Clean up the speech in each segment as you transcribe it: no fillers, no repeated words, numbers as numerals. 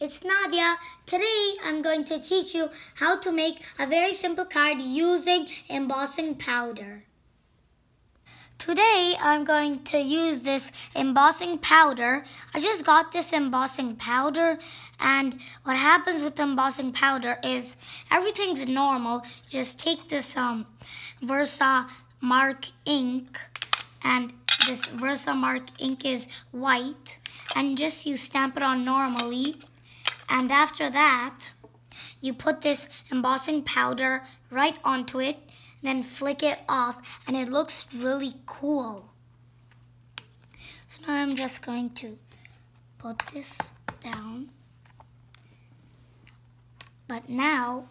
it's Nadia. Today I'm going to teach you how to make a very simple card using embossing powder. Today I'm going to use this embossing powder. I just got this embossing powder, and what happens with embossing powder is everything's normal. You just take this Versamark ink, and this Versamark ink is white, and just you stamp it on normally, and after that you put this embossing powder right onto it, then flick it off, and it looks really cool. So now I'm just going to put this down, but now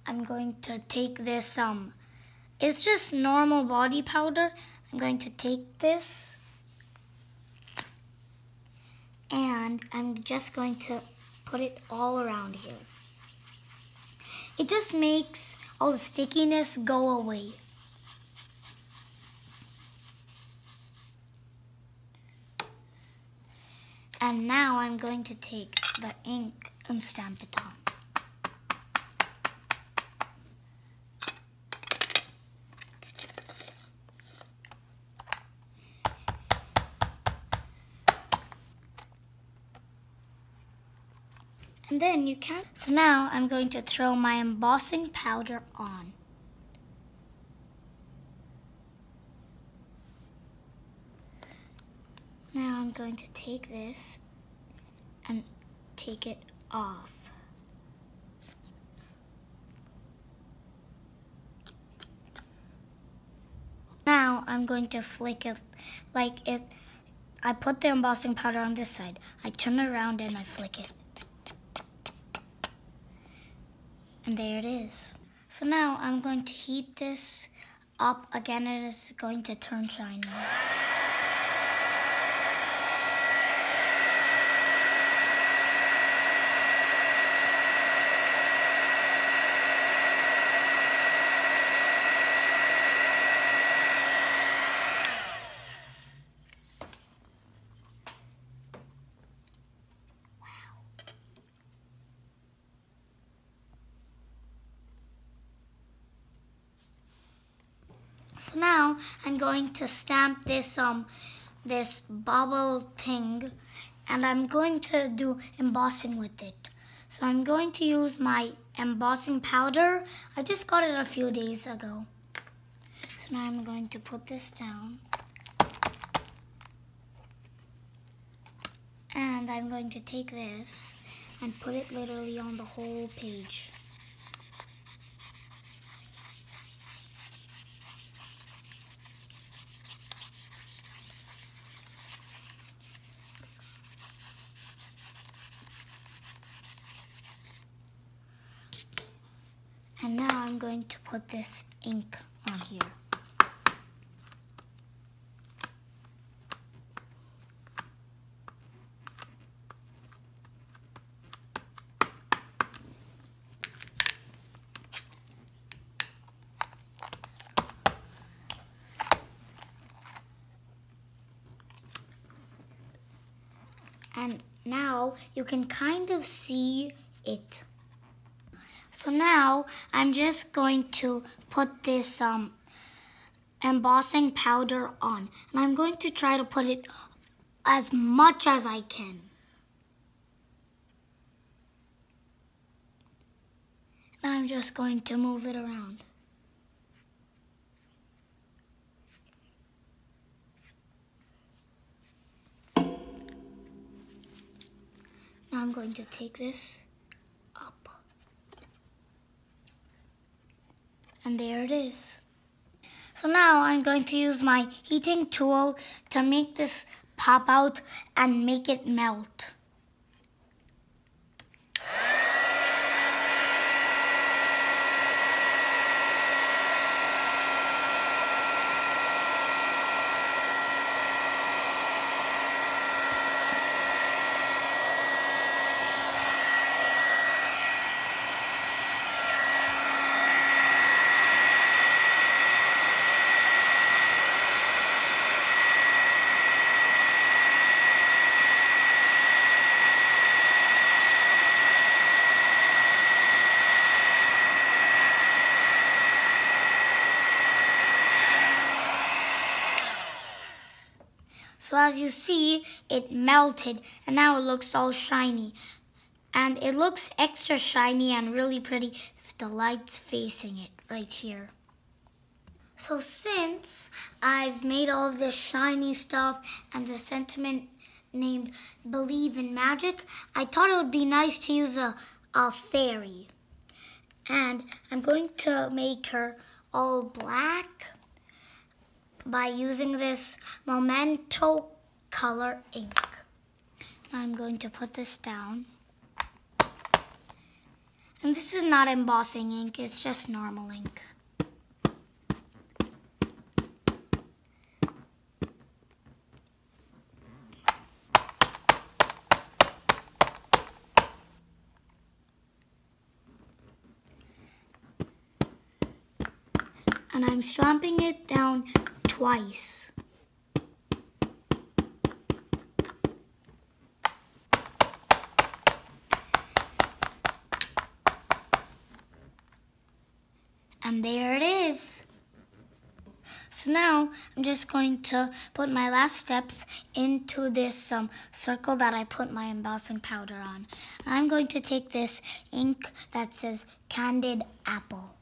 I'm going to take this it's just normal body powder. I'm going to take this and I'm just going to put it all around here. It just makes all the stickiness go away. And now I'm going to take the ink and stamp it on. And then you can. So now I'm going to throw my embossing powder on. Now I'm going to take this and take it off. Now I'm going to flick it like it. I put the embossing powder on this side. I turn it around and I flick it. And there it is. So now I'm going to heat this up again, and it's going to turn shiny. So now I'm going to stamp this this bubble thing, and I'm going to do embossing with it. So I'm going to use my embossing powder. I just got it a few days ago. So now I'm going to put this down. And I'm going to take this and put it literally on the whole page. And now I'm going to put this ink on here. And now you can kind of see it. So now I'm just going to put this embossing powder on, and I'm going to try to put it as much as I can. Now I'm just going to move it around. Now I'm going to take this up. And there it is. So now I'm going to use my heating tool to make this pop out and make it melt. So as you see, it melted and now it looks all shiny. And it looks extra shiny and really pretty if the light's facing it right here. So since I've made all of this shiny stuff and the sentiment named Believe in Magic, I thought it would be nice to use a fairy. And I'm going to make her all black by using this Memento color ink. Now I'm going to put this down. And this is not embossing ink, it's just normal ink. And I'm stamping it down twice. And there it is. So now I'm just going to put my last steps into this circle that I put my embossing powder on. I'm going to take this ink that says Candied Apple.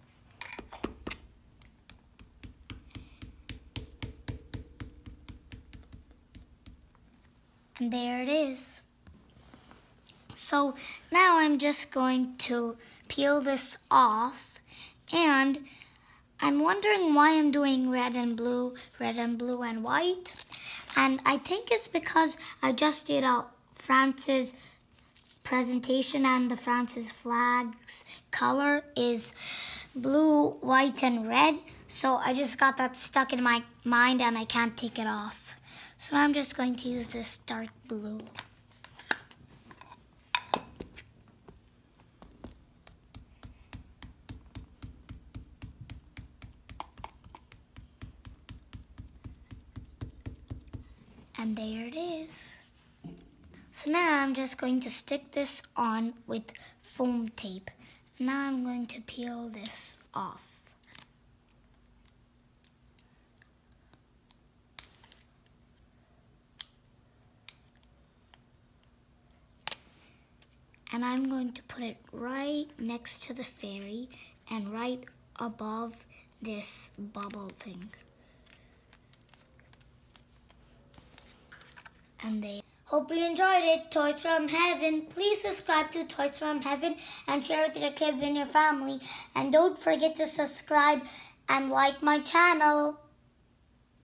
And there it is. So now I'm just going to peel this off, and I'm wondering why I'm doing red and blue and white. And I think it's because I just did France's presentation, and the France's flag's color is blue, white, and red. So I just got that stuck in my mind and I can't take it off. So I'm just going to use this dark blue. And there it is. So now I'm just going to stick this on with foam tape. Now I'm going to peel this off. And I'm going to put it right next to the fairy and right above this bubble thing. And there. Hope you enjoyed it, Toys from Heaven. Please subscribe to Toys from Heaven and share with your kids and your family. And don't forget to subscribe and like my channel.